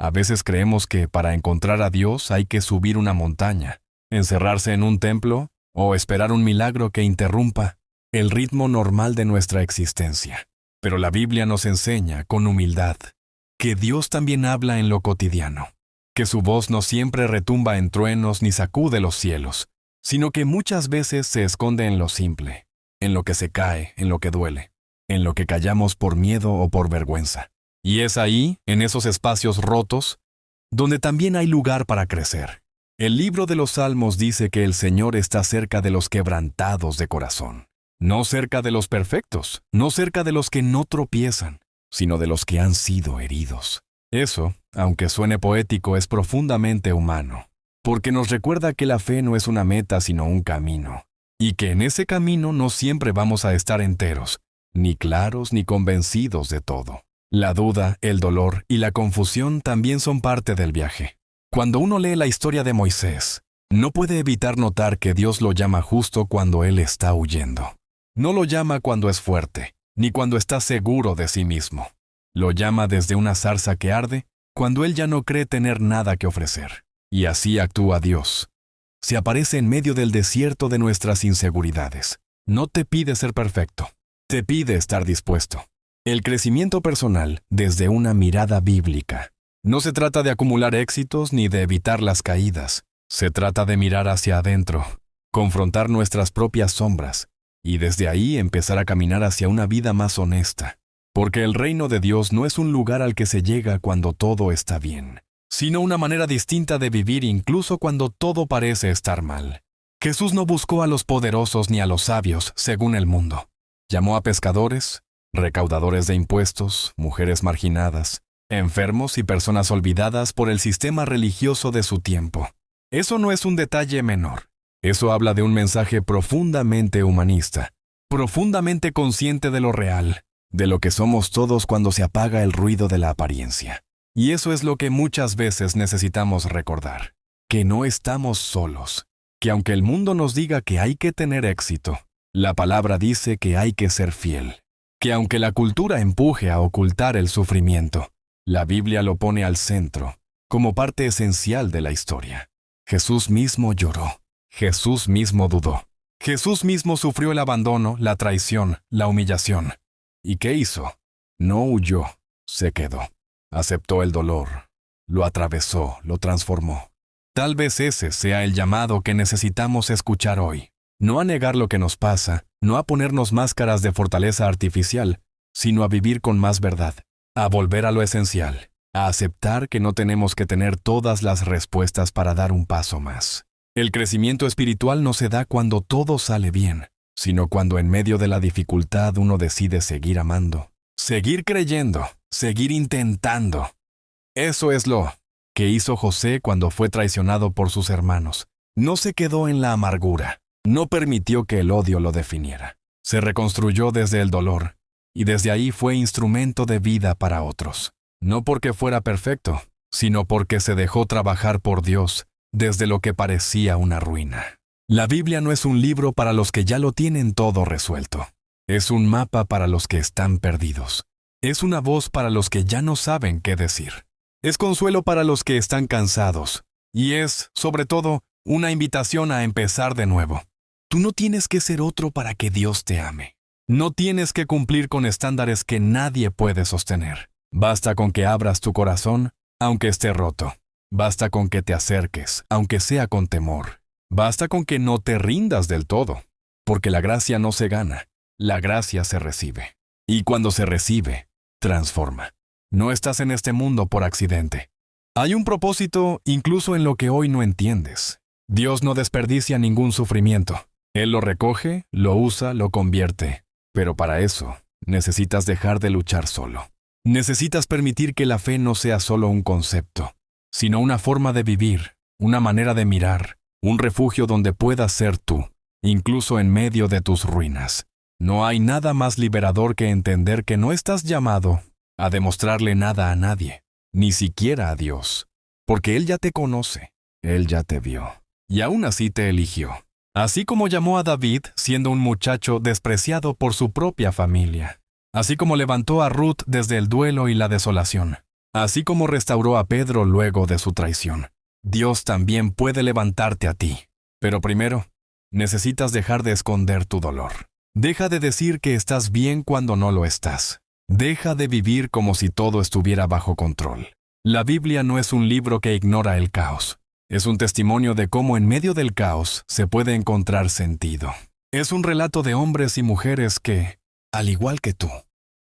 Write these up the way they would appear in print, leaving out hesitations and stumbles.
A veces creemos que para encontrar a Dios hay que subir una montaña, encerrarse en un templo o esperar un milagro que interrumpa el ritmo normal de nuestra existencia. Pero la Biblia nos enseña, con humildad, que Dios también habla en lo cotidiano, que su voz no siempre retumba en truenos ni sacude los cielos, sino que muchas veces se esconde en lo simple, en lo que se cae, en lo que duele, en lo que callamos por miedo o por vergüenza. Y es ahí, en esos espacios rotos, donde también hay lugar para crecer. El libro de los Salmos dice que el Señor está cerca de los quebrantados de corazón. No cerca de los perfectos, no cerca de los que no tropiezan, sino de los que han sido heridos. Eso, aunque suene poético, es profundamente humano, porque nos recuerda que la fe no es una meta sino un camino, y que en ese camino no siempre vamos a estar enteros, ni claros ni convencidos de todo. La duda, el dolor y la confusión también son parte del viaje. Cuando uno lee la historia de Moisés, no puede evitar notar que Dios lo llama justo cuando él está huyendo. No lo llama cuando es fuerte, ni cuando está seguro de sí mismo. Lo llama desde una zarza que arde, cuando él ya no cree tener nada que ofrecer. Y así actúa Dios. Se aparece en medio del desierto de nuestras inseguridades. No te pide ser perfecto, te pide estar dispuesto. El crecimiento personal desde una mirada bíblica. No se trata de acumular éxitos ni de evitar las caídas. Se trata de mirar hacia adentro, confrontar nuestras propias sombras, y desde ahí empezar a caminar hacia una vida más honesta. Porque el reino de Dios no es un lugar al que se llega cuando todo está bien, sino una manera distinta de vivir incluso cuando todo parece estar mal. Jesús no buscó a los poderosos ni a los sabios, según el mundo. Llamó a pescadores, recaudadores de impuestos, mujeres marginadas, enfermos y personas olvidadas por el sistema religioso de su tiempo. Eso no es un detalle menor. Eso habla de un mensaje profundamente humanista, profundamente consciente de lo real, de lo que somos todos cuando se apaga el ruido de la apariencia. Y eso es lo que muchas veces necesitamos recordar, que no estamos solos, que aunque el mundo nos diga que hay que tener éxito, la palabra dice que hay que ser fiel, que aunque la cultura empuje a ocultar el sufrimiento, la Biblia lo pone al centro, como parte esencial de la historia. Jesús mismo lloró. Jesús mismo dudó. Jesús mismo sufrió el abandono, la traición, la humillación. ¿Y qué hizo? No huyó, se quedó. Aceptó el dolor, lo atravesó, lo transformó. Tal vez ese sea el llamado que necesitamos escuchar hoy. No a negar lo que nos pasa, no a ponernos máscaras de fortaleza artificial, sino a vivir con más verdad, a volver a lo esencial, a aceptar que no tenemos que tener todas las respuestas para dar un paso más. El crecimiento espiritual no se da cuando todo sale bien, sino cuando en medio de la dificultad uno decide seguir amando, seguir creyendo, seguir intentando. Eso es lo que hizo José cuando fue traicionado por sus hermanos. No se quedó en la amargura, no permitió que el odio lo definiera. Se reconstruyó desde el dolor, y desde ahí fue instrumento de vida para otros. No porque fuera perfecto, sino porque se dejó trabajar por Dios desde lo que parecía una ruina. La Biblia no es un libro para los que ya lo tienen todo resuelto. Es un mapa para los que están perdidos. Es una voz para los que ya no saben qué decir. Es consuelo para los que están cansados. Y es, sobre todo, una invitación a empezar de nuevo. Tú no tienes que ser otro para que Dios te ame. No tienes que cumplir con estándares que nadie puede sostener. Basta con que abras tu corazón, aunque esté roto. Basta con que te acerques, aunque sea con temor. Basta con que no te rindas del todo, porque la gracia no se gana, la gracia se recibe. Y cuando se recibe, transforma. No estás en este mundo por accidente. Hay un propósito incluso en lo que hoy no entiendes. Dios no desperdicia ningún sufrimiento. Él lo recoge, lo usa, lo convierte. Pero para eso, necesitas dejar de luchar solo. Necesitas permitir que la fe no sea solo un concepto, sino una forma de vivir, una manera de mirar, un refugio donde puedas ser tú, incluso en medio de tus ruinas. No hay nada más liberador que entender que no estás llamado a demostrarle nada a nadie, ni siquiera a Dios, porque Él ya te conoce, Él ya te vio, y aún así te eligió. Así como llamó a David siendo un muchacho despreciado por su propia familia. Así como levantó a Ruth desde el duelo y la desolación. Así como restauró a Pedro luego de su traición, Dios también puede levantarte a ti. Pero primero, necesitas dejar de esconder tu dolor. Deja de decir que estás bien cuando no lo estás. Deja de vivir como si todo estuviera bajo control. La Biblia no es un libro que ignora el caos. Es un testimonio de cómo en medio del caos se puede encontrar sentido. Es un relato de hombres y mujeres que, al igual que tú,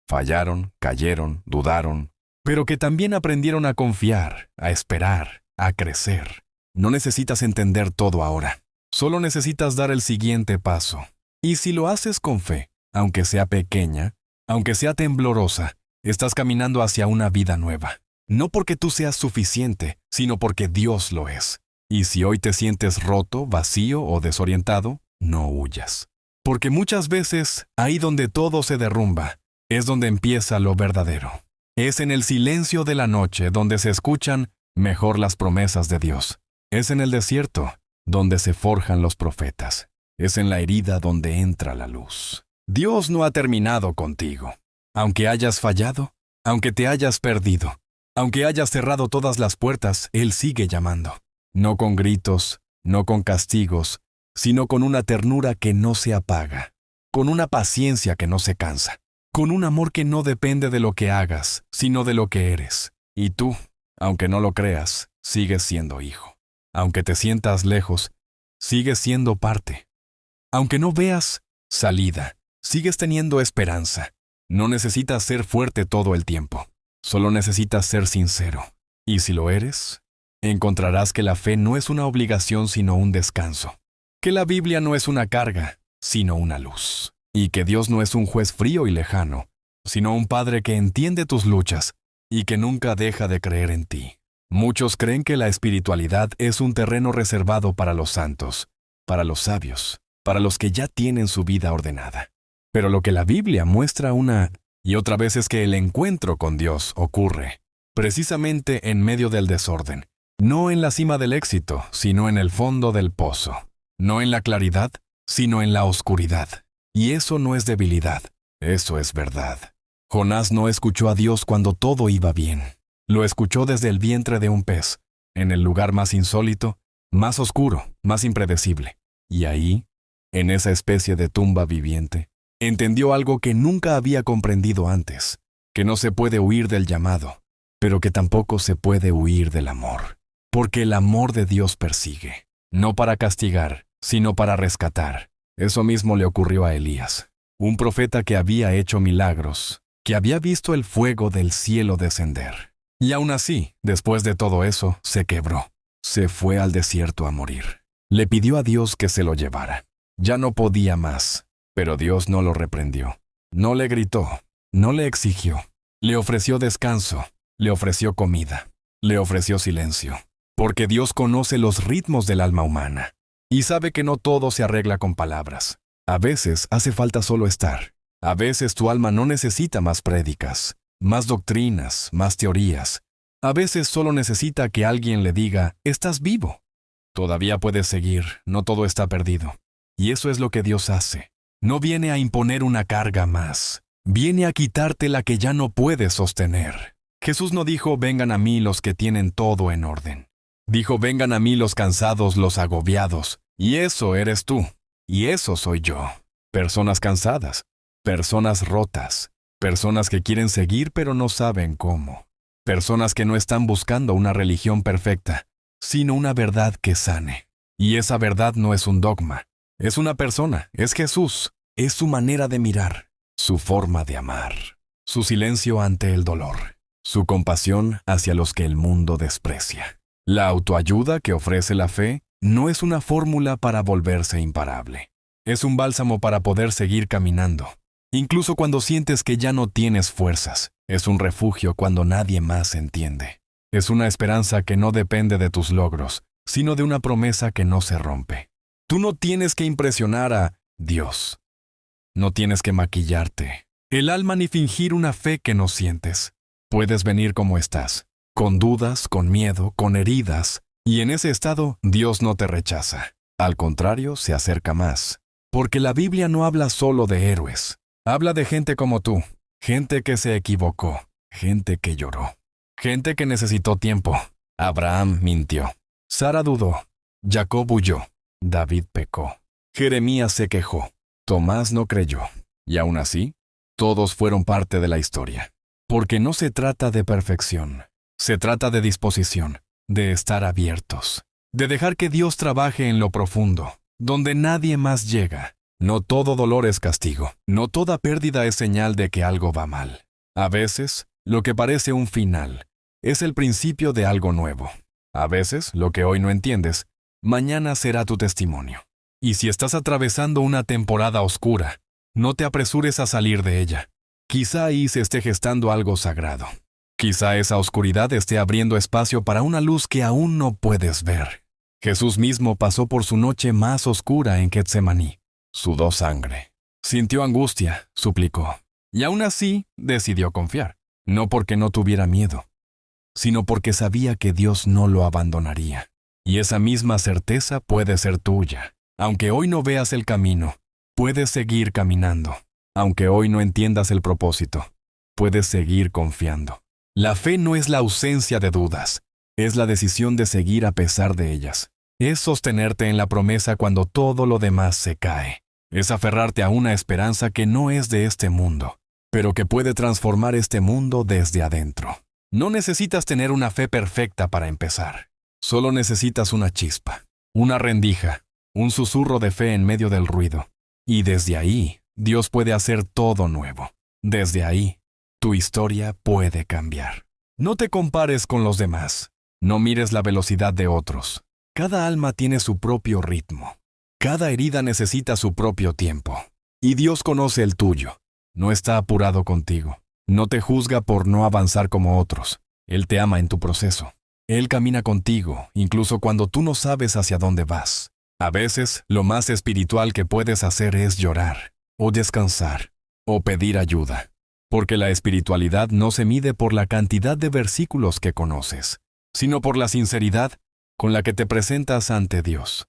fallaron, cayeron, dudaron, pero que también aprendieron a confiar, a esperar, a crecer. No necesitas entender todo ahora. Solo necesitas dar el siguiente paso. Y si lo haces con fe, aunque sea pequeña, aunque sea temblorosa, estás caminando hacia una vida nueva. No porque tú seas suficiente, sino porque Dios lo es. Y si hoy te sientes roto, vacío o desorientado, no huyas. Porque muchas veces, ahí donde todo se derrumba, es donde empieza lo verdadero. Es en el silencio de la noche donde se escuchan mejor las promesas de Dios. Es en el desierto donde se forjan los profetas. Es en la herida donde entra la luz. Dios no ha terminado contigo. Aunque hayas fallado, aunque te hayas perdido, aunque hayas cerrado todas las puertas, Él sigue llamando. No con gritos, no con castigos, sino con una ternura que no se apaga, con una paciencia que no se cansa, con un amor que no depende de lo que hagas, sino de lo que eres. Y tú, aunque no lo creas, sigues siendo hijo. Aunque te sientas lejos, sigues siendo parte. Aunque no veas salida, sigues teniendo esperanza. No necesitas ser fuerte todo el tiempo. Solo necesitas ser sincero. Y si lo eres, encontrarás que la fe no es una obligación sino un descanso. Que la Biblia no es una carga, sino una luz. Y que Dios no es un juez frío y lejano, sino un Padre que entiende tus luchas y que nunca deja de creer en ti. Muchos creen que la espiritualidad es un terreno reservado para los santos, para los sabios, para los que ya tienen su vida ordenada. Pero lo que la Biblia muestra una y otra vez es que el encuentro con Dios ocurre precisamente en medio del desorden, no en la cima del éxito, sino en el fondo del pozo, no en la claridad, sino en la oscuridad. Y eso no es debilidad, eso es verdad. Jonás no escuchó a Dios cuando todo iba bien. Lo escuchó desde el vientre de un pez, en el lugar más insólito, más oscuro, más impredecible. Y ahí, en esa especie de tumba viviente, entendió algo que nunca había comprendido antes, que no se puede huir del llamado, pero que tampoco se puede huir del amor. Porque el amor de Dios persigue, no para castigar, sino para rescatar. Eso mismo le ocurrió a Elías, un profeta que había hecho milagros, que había visto el fuego del cielo descender. Y aún así, después de todo eso, se quebró. Se fue al desierto a morir. Le pidió a Dios que se lo llevara. Ya no podía más, pero Dios no lo reprendió. No le gritó, no le exigió. Le ofreció descanso, le ofreció comida, le ofreció silencio. Porque Dios conoce los ritmos del alma humana y sabe que no todo se arregla con palabras. A veces hace falta solo estar. A veces tu alma no necesita más prédicas, más doctrinas, más teorías. A veces solo necesita que alguien le diga, estás vivo. Todavía puedes seguir, no todo está perdido. Y eso es lo que Dios hace. No viene a imponer una carga más. Viene a quitarte la que ya no puedes sostener. Jesús no dijo, vengan a mí los que tienen todo en orden. Dijo, vengan a mí los cansados, los agobiados. Y eso eres tú. Y eso soy yo. Personas cansadas. Personas rotas. Personas que quieren seguir pero no saben cómo. Personas que no están buscando una religión perfecta, sino una verdad que sane. Y esa verdad no es un dogma. Es una persona, es Jesús. Es su manera de mirar, su forma de amar, su silencio ante el dolor, su compasión hacia los que el mundo desprecia. La autoayuda que ofrece la fe no es una fórmula para volverse imparable. Es un bálsamo para poder seguir caminando. Incluso cuando sientes que ya no tienes fuerzas, es un refugio cuando nadie más entiende. Es una esperanza que no depende de tus logros, sino de una promesa que no se rompe. Tú no tienes que impresionar a Dios. No tienes que maquillarte el alma ni fingir una fe que no sientes. Puedes venir como estás, con dudas, con miedo, con heridas, y en ese estado Dios no te rechaza. Al contrario, se acerca más. Porque la Biblia no habla solo de héroes. Habla de gente como tú, gente que se equivocó, gente que lloró, Gente que necesitó tiempo. Abraham mintió. Sara dudó. Jacob huyó. David pecó. Jeremías se quejó. Tomás no creyó. Y aún así, todos fueron parte de la historia. Porque no se trata de perfección. Se trata de disposición, de estar abiertos, de dejar que Dios trabaje en lo profundo, donde nadie más llega. No todo dolor es castigo. No toda pérdida es señal de que algo va mal. A veces, lo que parece un final es el principio de algo nuevo. A veces, lo que hoy no entiendes, mañana será tu testimonio. Y si estás atravesando una temporada oscura, no te apresures a salir de ella. Quizá ahí se esté gestando algo sagrado. Quizá esa oscuridad esté abriendo espacio para una luz que aún no puedes ver. Jesús mismo pasó por su noche más oscura en Getsemaní. Sudó sangre. Sintió angustia, suplicó. Y aún así, decidió confiar. No porque no tuviera miedo, sino porque sabía que Dios no lo abandonaría. Y esa misma certeza puede ser tuya. Aunque hoy no veas el camino, puedes seguir caminando. Aunque hoy no entiendas el propósito, puedes seguir confiando. La fe no es la ausencia de dudas, es la decisión de seguir a pesar de ellas. Es sostenerte en la promesa cuando todo lo demás se cae. Es aferrarte a una esperanza que no es de este mundo, pero que puede transformar este mundo desde adentro. No necesitas tener una fe perfecta para empezar. Solo necesitas una chispa, una rendija, un susurro de fe en medio del ruido. Y desde ahí, Dios puede hacer todo nuevo. Desde ahí, tu historia puede cambiar. No te compares con los demás. No mires la velocidad de otros. Cada alma tiene su propio ritmo. Cada herida necesita su propio tiempo. Y Dios conoce el tuyo. No está apurado contigo. No te juzga por no avanzar como otros. Él te ama en tu proceso. Él camina contigo, incluso cuando tú no sabes hacia dónde vas. A veces, lo más espiritual que puedes hacer es llorar, o descansar, o pedir ayuda. Porque la espiritualidad no se mide por la cantidad de versículos que conoces, sino por la sinceridad con la que te presentas ante Dios.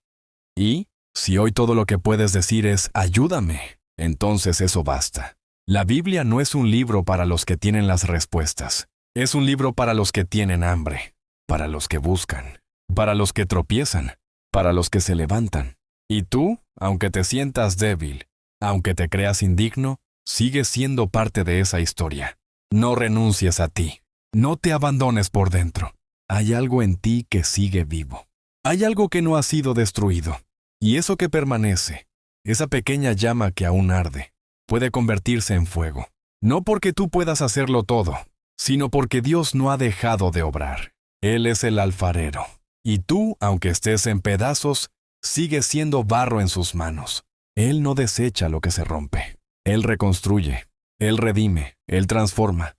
Y, si hoy todo lo que puedes decir es «ayúdame», entonces eso basta. La Biblia no es un libro para los que tienen las respuestas. Es un libro para los que tienen hambre, para los que buscan, para los que tropiezan, para los que se levantan. Y tú, aunque te sientas débil, aunque te creas indigno, sigues siendo parte de esa historia. No renuncies a ti. No te abandones por dentro. Hay algo en ti que sigue vivo. Hay algo que no ha sido destruido. Y eso que permanece, esa pequeña llama que aún arde, puede convertirse en fuego. No porque tú puedas hacerlo todo, sino porque Dios no ha dejado de obrar. Él es el alfarero. Y tú, aunque estés en pedazos, sigues siendo barro en sus manos. Él no desecha lo que se rompe. Él reconstruye, Él redime, Él transforma.